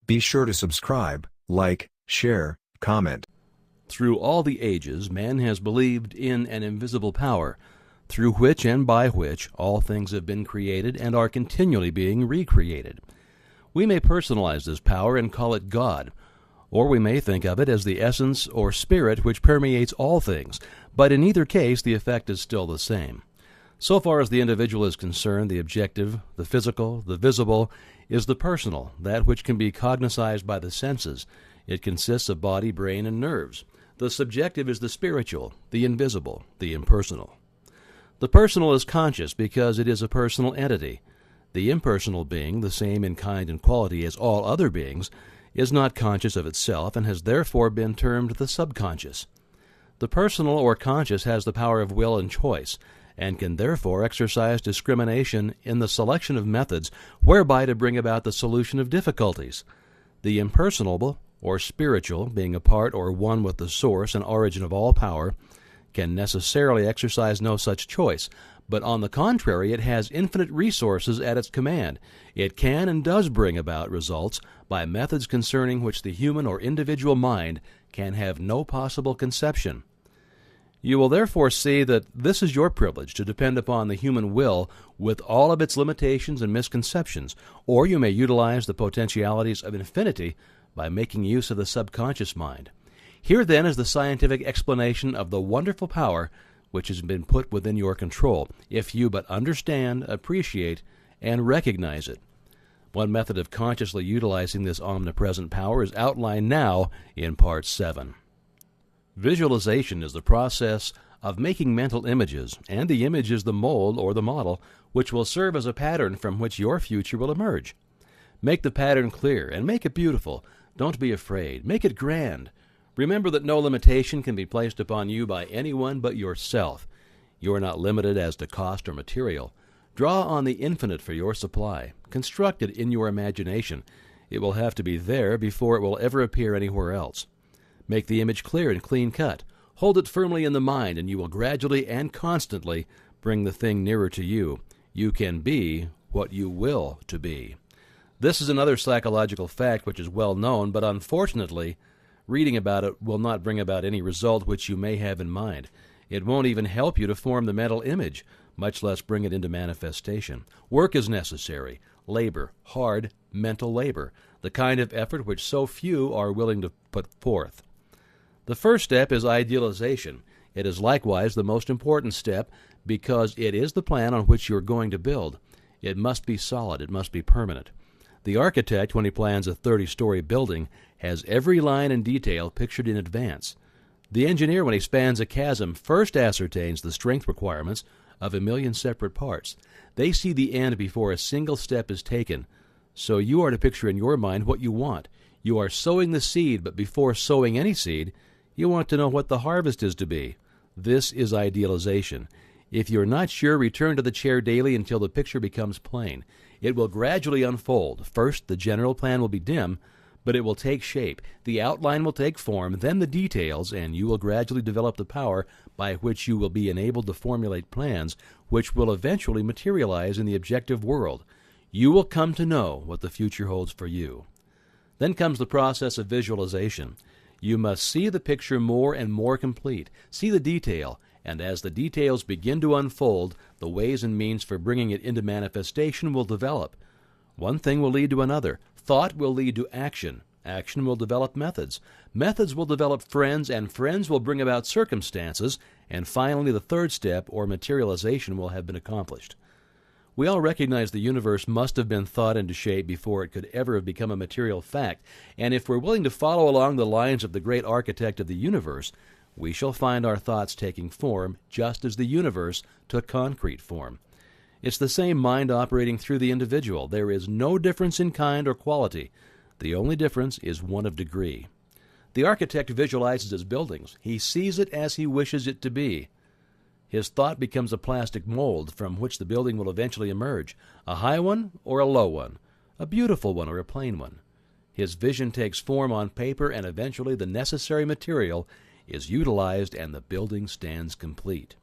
Be sure to subscribe, like, share, comment. Through all the ages, man has believed in an invisible power, through which and by which all things have been created and are continually being recreated. We may personalize this power and call it God, or we may think of it as the essence or spirit which permeates all things, but in either case the effect is still the same. So far as the individual is concerned, the objective, the physical, the visible, is the personal, that which can be cognized by the senses. It consists of body, brain, and nerves. The subjective is the spiritual, the invisible, the impersonal. The personal is conscious because it is a personal entity. The impersonal being, the same in kind and quality as all other beings, is not conscious of itself and has therefore been termed the subconscious. The personal or conscious has the power of will and choice, and can therefore exercise discrimination in the selection of methods whereby to bring about the solution of difficulties. The impersonal or spiritual, being a part or one with the source and origin of all power, can necessarily exercise no such choice, but on the contrary it has infinite resources at its command. It can and does bring about results by methods concerning which the human or individual mind can have no possible conception. You will therefore see that this is your privilege to depend upon the human will with all of its limitations and misconceptions, or you may utilize the potentialities of infinity by making use of the subconscious mind. Here then is the scientific explanation of the wonderful power which has been put within your control, if you but understand, appreciate, and recognize it. One method of consciously utilizing this omnipresent power is outlined now in Part 7. Visualization is the process of making mental images, and the image is the mold or the model which will serve as a pattern from which your future will emerge. Make the pattern clear and make it beautiful. Don't be afraid. Make it grand. Remember that no limitation can be placed upon you by anyone but yourself. You are not limited as to cost or material. Draw on the infinite for your supply. Construct it in your imagination. It will have to be there before it will ever appear anywhere else. Make the image clear and clean-cut. Hold it firmly in the mind, and you will gradually and constantly bring the thing nearer to you. You can be what you will to be. This is another psychological fact which is well known, but unfortunately, reading about it will not bring about any result which you may have in mind. It won't even help you to form the mental image, much less bring it into manifestation. Work is necessary. Labor, hard mental labor, the kind of effort which so few are willing to put forth. The first step is idealization. It is likewise the most important step because it is the plan on which you are going to build. It must be solid. It must be permanent. The architect, when he plans a 30-story building, has every line and detail pictured in advance. The engineer, when he spans a chasm, first ascertains the strength requirements of 1,000,000 separate parts. They see the end before a single step is taken. So you are to picture in your mind what you want. You are sowing the seed, but before sowing any seed, you want to know what the harvest is to be. This is idealization. If you're not sure, return to the chair daily until the picture becomes plain. It will gradually unfold. First, the general plan will be dim, but it will take shape. The outline will take form, then the details, and you will gradually develop the power by which you will be enabled to formulate plans which will eventually materialize in the objective world. You will come to know what the future holds for you. Then comes the process of visualization. You must see the picture more and more complete. See the detail, and as the details begin to unfold, the ways and means for bringing it into manifestation will develop. One thing will lead to another. Thought will lead to action. Action will develop methods. Methods will develop friends, and friends will bring about circumstances, and finally the third step, or materialization, will have been accomplished. We all recognize the universe must have been thought into shape before it could ever have become a material fact, and if we're willing to follow along the lines of the great architect of the universe, we shall find our thoughts taking form just as the universe took concrete form. It's the same mind operating through the individual. There is no difference in kind or quality. The only difference is one of degree. The architect visualizes his buildings. He sees it as he wishes it to be. His thought becomes a plastic mold from which the building will eventually emerge, a high one or a low one, a beautiful one or a plain one. His vision takes form on paper, and eventually the necessary material is utilized and the building stands complete.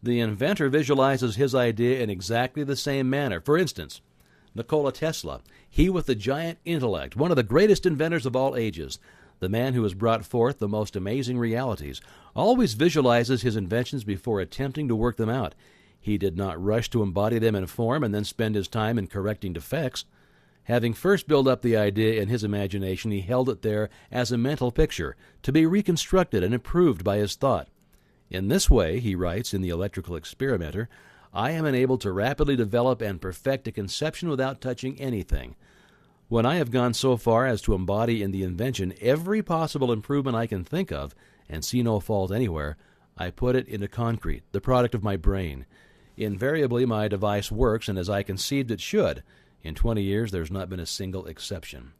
The inventor visualizes his idea in exactly the same manner. For instance, Nikola Tesla, he with the giant intellect, one of the greatest inventors of all ages, the man who has brought forth the most amazing realities, always visualizes his inventions before attempting to work them out. He did not rush to embody them in form and then spend his time in correcting defects. Having first built up the idea in his imagination, he held it there as a mental picture, to be reconstructed and improved by his thought. In this way, he writes in The Electrical Experimenter, I am enabled to rapidly develop and perfect a conception without touching anything. When I have gone so far as to embody in the invention every possible improvement I can think of, and see no fault anywhere, I put it into concrete, the product of my brain. Invariably my device works, and as I conceived it should. In 20 years, there's not been a single exception.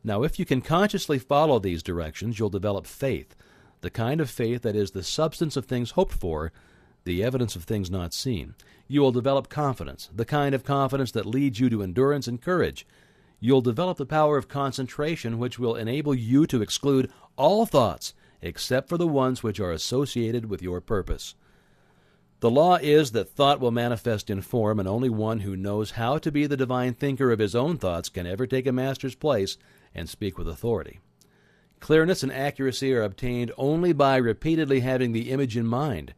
Now, if you can consciously follow these directions, you'll develop faith, the kind of faith that is the substance of things hoped for, the evidence of things not seen. You will develop confidence, the kind of confidence that leads you to endurance and courage. You'll develop the power of concentration, which will enable you to exclude all thoughts except for the ones which are associated with your purpose. The law is that thought will manifest in form, and only one who knows how to be the divine thinker of his own thoughts can ever take a master's place and speak with authority. Clearness and accuracy are obtained only by repeatedly having the image in mind.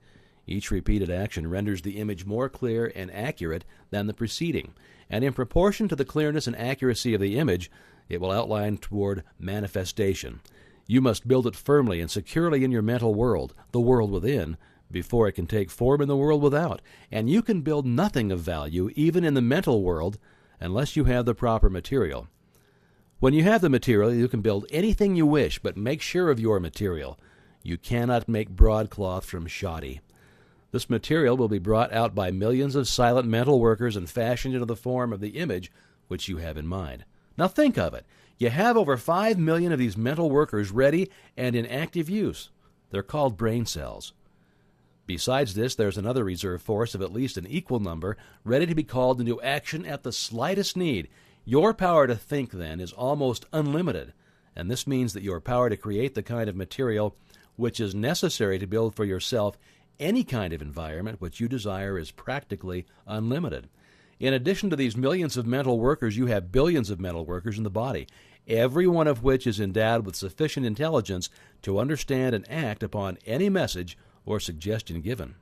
Each repeated action renders the image more clear and accurate than the preceding, and in proportion to the clearness and accuracy of the image, it will outline toward manifestation. You must build it firmly and securely in your mental world, the world within, before it can take form in the world without, and you can build nothing of value, even in the mental world, unless you have the proper material. When you have the material, you can build anything you wish, but make sure of your material. You cannot make broadcloth from shoddy. This material will be brought out by millions of silent mental workers and fashioned into the form of the image which you have in mind. Now think of it. You have over 5 million of these mental workers ready and in active use. They're called brain cells. Besides this, there's another reserve force of at least an equal number, ready to be called into action at the slightest need. Your power to think, then, is almost unlimited, and this means that your power to create the kind of material which is necessary to build for yourself any kind of environment which you desire is practically unlimited. In addition to these millions of mental workers, you have billions of mental workers in the body, every one of which is endowed with sufficient intelligence to understand and act upon any message or suggestion given.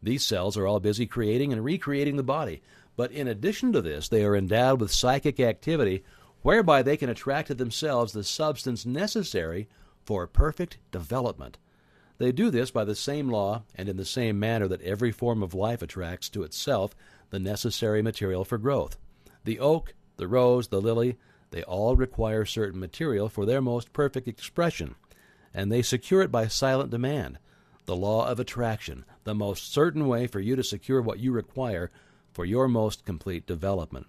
These cells are all busy creating and recreating the body, but in addition to this, they are endowed with psychic activity whereby they can attract to themselves the substance necessary for perfect development. They do this by the same law and in the same manner that every form of life attracts to itself the necessary material for growth. The oak, the rose, the lily, they all require certain material for their most perfect expression, and they secure it by silent demand. The law of attraction, the most certain way for you to secure what you require for your most complete development.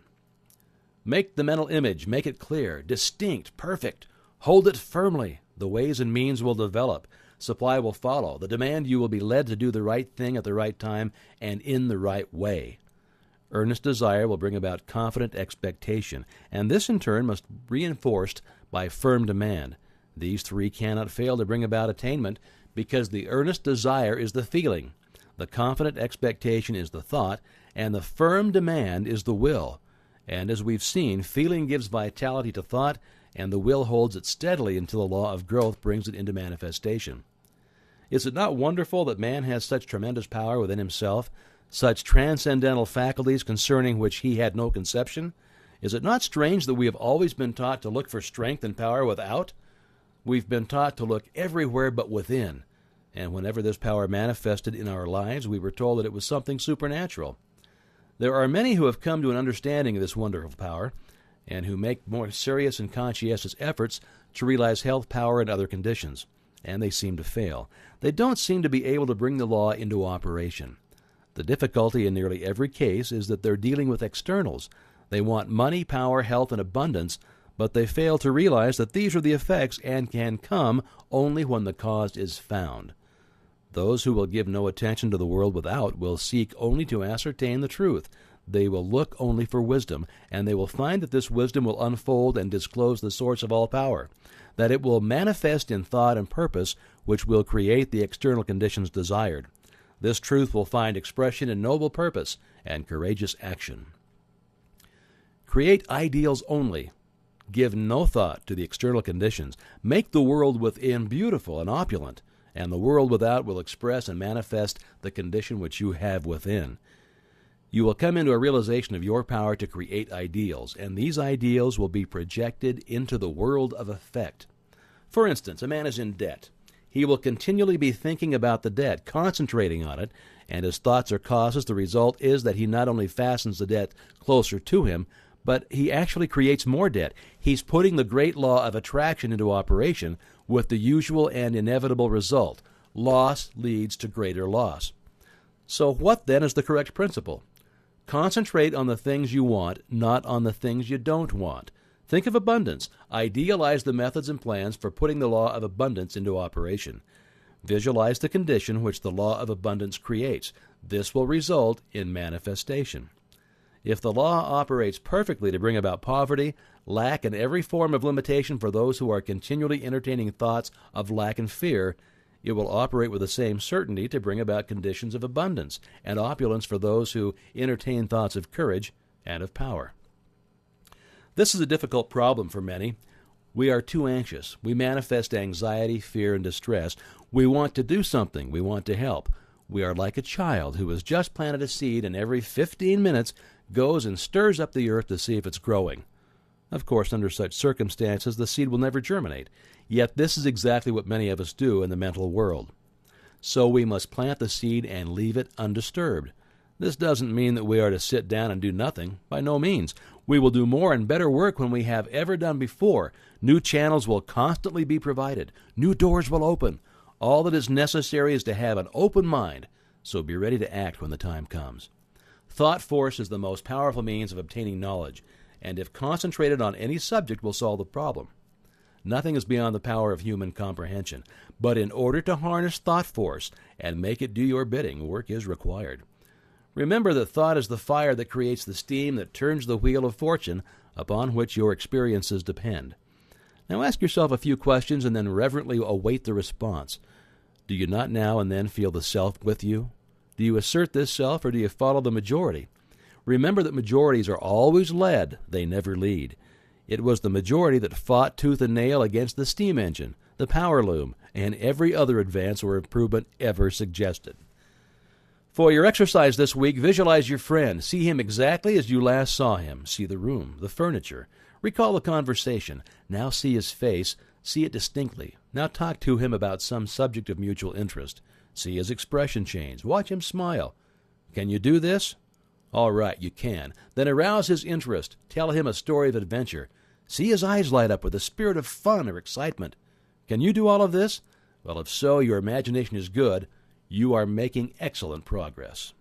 Make the mental image, make it clear, distinct, perfect. Hold it firmly. The ways and means will develop. Supply will follow. The demand you will be led to do the right thing at the right time and in the right way. Earnest desire will bring about confident expectation, and this in turn must be reinforced by firm demand. These three cannot fail to bring about attainment, because the earnest desire is the feeling, the confident expectation is the thought, and the firm demand is the will. And as we've seen, feeling gives vitality to thought, and the will holds it steadily until the law of growth brings it into manifestation. Is it not wonderful that man has such tremendous power within himself, such transcendental faculties concerning which he had no conception? Is it not strange that we have always been taught to look for strength and power without? We've been taught to look everywhere but within, and whenever this power manifested in our lives, we were told that it was something supernatural. There are many who have come to an understanding of this wonderful power, and who make more serious and conscientious efforts to realize health, power, and other conditions, and they seem to fail. They don't seem to be able to bring the law into operation. The difficulty in nearly every case is that they're dealing with externals. They want money, power, health, and abundance, but they fail to realize that these are the effects and can come only when the cause is found. Those who will give no attention to the world without will seek only to ascertain the truth. They will look only for wisdom, and they will find that this wisdom will unfold and disclose the source of all power, that it will manifest in thought and purpose, which will create the external conditions desired. This truth will find expression in noble purpose and courageous action. Create ideals only. Give no thought to the external conditions. Make the world within beautiful and opulent, and the world without will express and manifest the condition which you have within. You will come into a realization of your power to create ideals, and these ideals will be projected into the world of effect. For instance, a man is in debt. He will continually be thinking about the debt, concentrating on it, and his thoughts are causes. The result is that he not only fastens the debt closer to him, but he actually creates more debt. He's putting the great law of attraction into operation with the usual and inevitable result. Loss leads to greater loss. So what then is the correct principle? Concentrate on the things you want, not on the things you don't want. Think of abundance. Idealize the methods and plans for putting the law of abundance into operation. Visualize the condition which the law of abundance creates. This will result in manifestation. If the law operates perfectly to bring about poverty, lack, and every form of limitation for those who are continually entertaining thoughts of lack and fear, it will operate with the same certainty to bring about conditions of abundance and opulence for those who entertain thoughts of courage and of power. This is a difficult problem for many. We are too anxious. We manifest anxiety, fear, and distress. We want to do something. We want to help. We are like a child who has just planted a seed and every 15 minutes goes and stirs up the earth to see if it's growing. Of course, under such circumstances, the seed will never germinate. Yet this is exactly what many of us do in the mental world. So we must plant the seed and leave it undisturbed. This doesn't mean that we are to sit down and do nothing. By no means. We will do more and better work when we have ever done before. New channels will constantly be provided. New doors will open. All that is necessary is to have an open mind, so be ready to act when the time comes. Thought force is the most powerful means of obtaining knowledge, and if concentrated on any subject will solve the problem. Nothing is beyond the power of human comprehension, but in order to harness thought force and make it do your bidding, work is required. Remember that thought is the fire that creates the steam that turns the wheel of fortune upon which your experiences depend. Now ask yourself a few questions and then reverently await the response. Do you not now and then feel the self with you? Do you assert this self, or do you follow the majority? Remember that majorities are always led, they never lead. It was the majority that fought tooth and nail against the steam engine, the power loom, and every other advance or improvement ever suggested. For your exercise this week, visualize your friend. See him exactly as you last saw him. See the room, the furniture. Recall the conversation. Now see his face. See it distinctly. Now talk to him about some subject of mutual interest. See his expression change. Watch him smile. Can you do this? All right, you can. Then arouse his interest. Tell him a story of adventure. See his eyes light up with a spirit of fun or excitement. Can you do all of this? Well, if so, your imagination is good. You are making excellent progress.